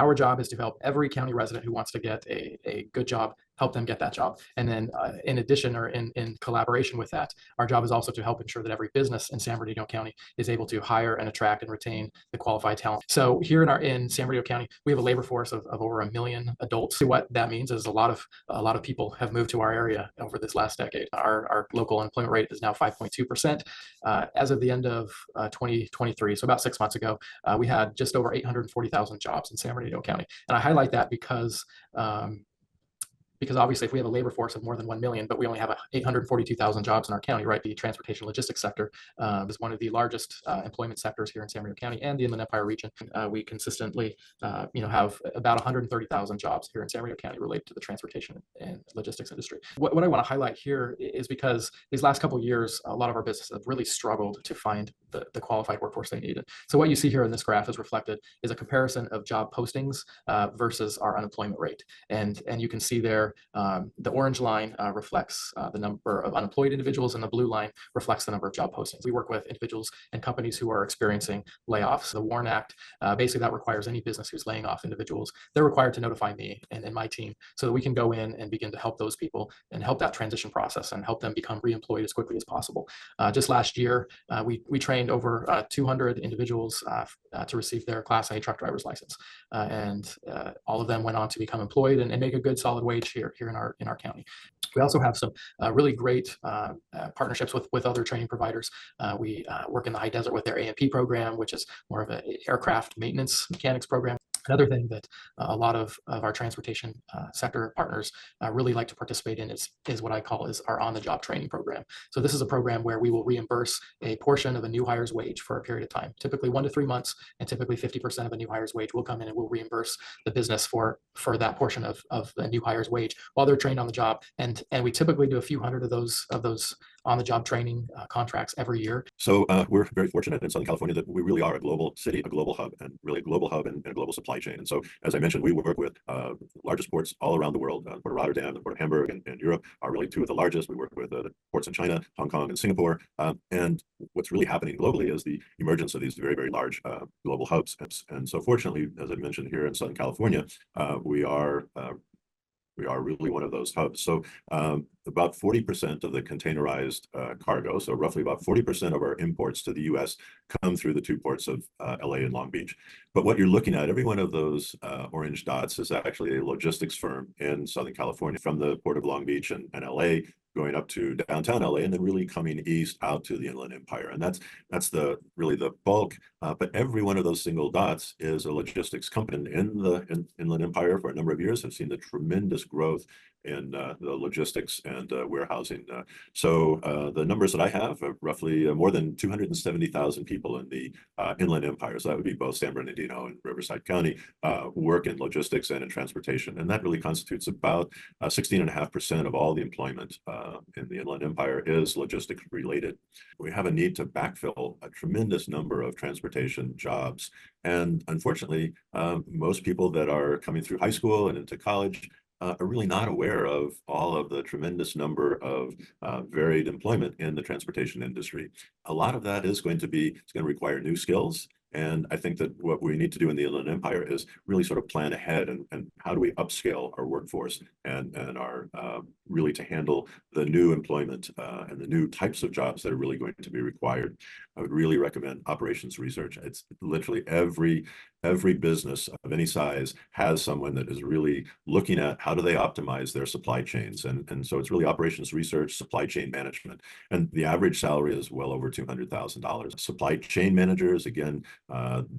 Our job is to help every county resident who wants to get a good job, help them get that job. And then in addition, or in collaboration with that, our job is also to help ensure that every business in San Bernardino County is able to hire and attract and retain the qualified talent. So here in San Bernardino County, we have a labor force of over 1 million adults. So what that means is a lot of people have moved to our area over this last decade. Our local unemployment rate is now 5.2%. As of the end of 2023, so about 6 months ago, we had just over 840,000 jobs in San Bernardino County. And I highlight that because obviously if we have a labor force of more than 1 million, but we only have 842,000 jobs in our county, right? The transportation logistics sector is one of the largest employment sectors here in San Bernardino County and the Inland Empire region. We consistently, have about 130,000 jobs here in San Bernardino County related to the transportation and logistics industry. What I want to highlight here is because these last couple of years, a lot of our businesses have really struggled to find the qualified workforce they needed. So what you see here in this graph is reflected is a comparison of job postings versus our unemployment rate. And you can see there, the orange line reflects the number of unemployed individuals, and the blue line reflects the number of job postings. We work with individuals and companies who are experiencing layoffs. The WARN Act, basically that requires any business who's laying off individuals, they're required to notify me and my team so that we can go in and begin to help those people and help that transition process and help them become reemployed as quickly as possible. Just last year, we trained over 200 individuals to receive their Class A truck driver's license. And all of them went on to become employed and make a good solid wage here in our county. We also have some really great partnerships with other training providers. We work in the high desert with their A&P program, which is more of an aircraft maintenance mechanics program. Another thing that a lot of our transportation sector partners really like to participate in is what I call is our on-the-job training program. So this is a program where we will reimburse a portion of a new hire's wage for a period of time, typically 1 to 3 months, and typically 50% of a new hire's wage will come in and we'll reimburse the business for that portion of the new hire's wage while they're trained on the job. And we typically do a few hundred of those on-the-job training contracts every year. So we're very fortunate in Southern California that we really are a global city, a global hub, and really a global hub and a global supply chain. And so, as I mentioned, we work with largest ports all around the world. Port of Rotterdam, the Port of Hamburg, and Europe are really two of the largest. We work with the ports in China, Hong Kong, and Singapore. And what's really happening globally is the emergence of these very, very large global hubs. And so, fortunately, as I mentioned here in Southern California, we are really one of those hubs. So about 40% of the containerized cargo, so roughly about 40% of our imports to the US come through the two ports of LA and Long Beach. But what you're looking at, every one of those orange dots is actually a logistics firm in Southern California, from the port of Long Beach and LA, going up to downtown LA, and then really coming east out to the Inland Empire. And that's really the bulk. But every one of those single dots is a logistics company in the Inland Empire. For a number of years have seen the tremendous growth in the logistics and warehousing. So the numbers that I have are roughly more than 270,000 people in the Inland Empire. So that would be both San Bernardino and Riverside County work in logistics and in transportation. And that really constitutes about 16.5% of all the employment in the Inland Empire is logistics related. We have a need to backfill a tremendous number of transportation jobs. And unfortunately, most people that are coming through high school and into college are really not aware of all of the tremendous number of varied employment in the transportation industry. A lot of that is going to require new skills. And I think that what we need to do in the Inland Empire is really sort of plan ahead and how do we upscale our workforce and our really to handle the new employment and the new types of jobs that are really going to be required. I would really recommend operations research. It's literally every business of any size has someone that is really looking at how do they optimize their supply chains. And so it's really operations research, supply chain management. And the average salary is well over $200,000. Supply chain managers, again,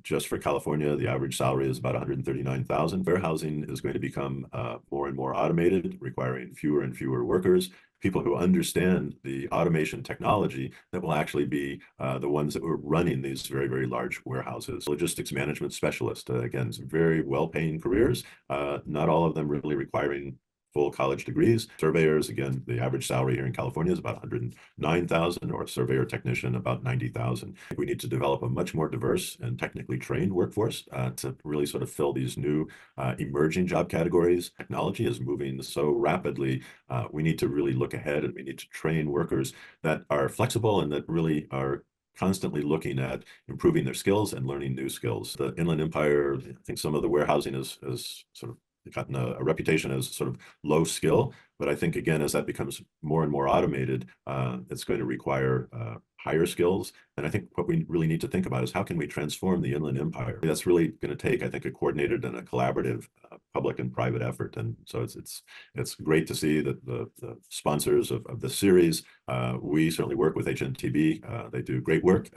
just for California, the average salary is about $139,000. Warehousing is going to become more and more automated, requiring fewer and fewer workers. People who understand the automation technology that will actually be the ones that were running these very, very large warehouses. Logistics management specialist, again, some very well-paying careers, not all of them really requiring full college degrees. Surveyors, again, the average salary here in California is about 109,000, or a surveyor technician about 90,000. We need to develop a much more diverse and technically trained workforce to really sort of fill these new emerging job categories. Technology is moving so rapidly. We need to really look ahead, and we need to train workers that are flexible and that really are constantly looking at improving their skills and learning new skills. The Inland Empire, I think some of the warehousing is sort of gotten a reputation as sort of low skill, but I think again, as that becomes more and more automated, it's going to require higher skills. And I think what we really need to think about is how can we transform the Inland Empire? That's really going to take, I think, a coordinated and a collaborative public and private effort. And so it's great to see that the sponsors of the series, we certainly work with HNTB. They do great work.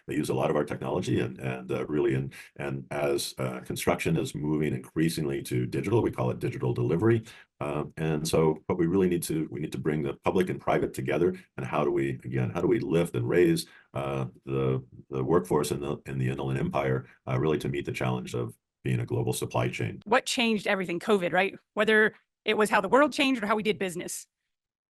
They use a lot of our technology and really, and as construction is moving increasingly to digital, we call it digital delivery. And so what we really need to bring the public and private together, and how do we lift and raise the workforce in the Inland Empire really to meet the challenge of being a global supply chain. What changed everything? COVID, right? Whether it was how the world changed or how we did business.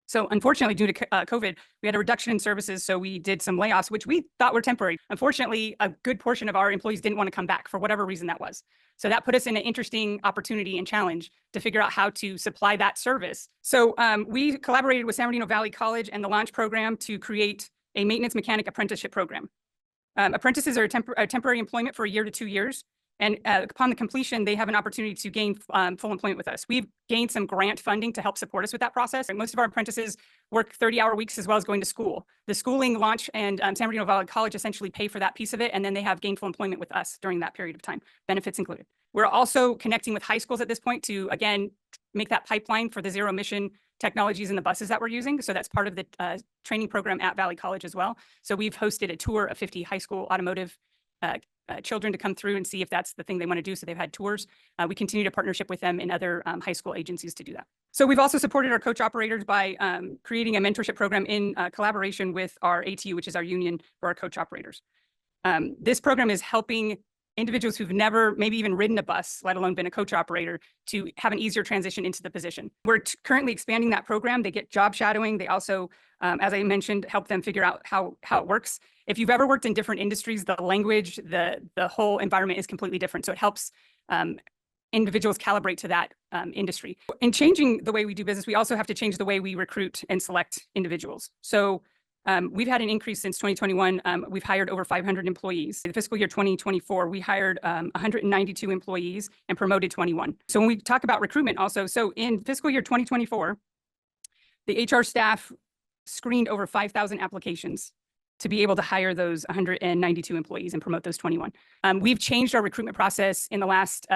So unfortunately, due to COVID, we had a reduction in services. So we did some layoffs, which we thought were temporary. Unfortunately, a good portion of our employees didn't want to come back for whatever reason that was. So that put us in an interesting opportunity and challenge to figure out how to supply that service. So we collaborated with San Bernardino Valley College and the Launch program to create a maintenance mechanic apprenticeship program. Apprentices are a temporary employment for 1 year to 2 years. And upon the completion, they have an opportunity to gain full employment with us. We've gained some grant funding to help support us with that process. And most of our apprentices work 30-hour weeks as well as going to school. The schooling, Launch, and San Bernardino Valley College essentially pay for that piece of it, and then they have gainful employment with us during that period of time, benefits included. We're also connecting with high schools at this point to, again, make that pipeline for the zero emission technologies in the buses that we're using. So that's part of the training program at Valley College as well. So we've hosted a tour of 50 high school automotive children to come through and see if that's the thing they want to do. So they've had tours. We continue to partnership with them in other high school agencies to do that. So we've also supported our coach operators by creating a mentorship program in collaboration with our ATU, which is our union for our coach operators. This program is helping individuals who've never maybe even ridden a bus, let alone been a coach operator, to have an easier transition into the position. We're currently expanding that program. They get job shadowing. They also, as I mentioned, help them figure out how it works. If you've ever worked in different industries, the language, the whole environment is completely different. So it helps individuals calibrate to that industry. In changing the way we do business, we also have to change the way we recruit and select individuals. So we've had an increase since 2021. We've hired over 500 employees. In the fiscal year 2024, we hired 192 employees and promoted 21. So when we talk about recruitment also, so in fiscal year 2024, the HR staff screened over 5,000 applications to be able to hire those 192 employees and promote those 21. We've changed our recruitment process in the last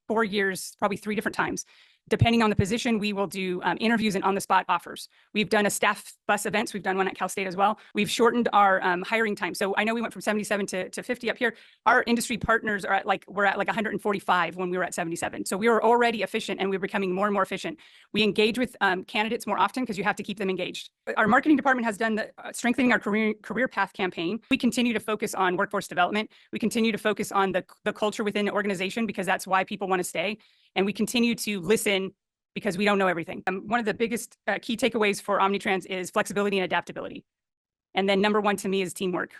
4 years, probably 3 different times. Depending on the position, we will do interviews and on-the-spot offers. We've done a staff bus events. We've done one at Cal State as well. We've shortened our hiring time. So I know we went from 77 to 50 up here. Our industry partners are we're at like 145 when we were at 77. So we were already efficient, and we're becoming more and more efficient. We engage with candidates more often because you have to keep them engaged. Our marketing department has done the strengthening our career path campaign. We continue to focus on workforce development. We continue to focus on the culture within the organization, because that's why people want to stay. And we continue to listen because we don't know everything. One of the biggest key takeaways for Omnitrans is flexibility and adaptability. And then number 1 to me is teamwork.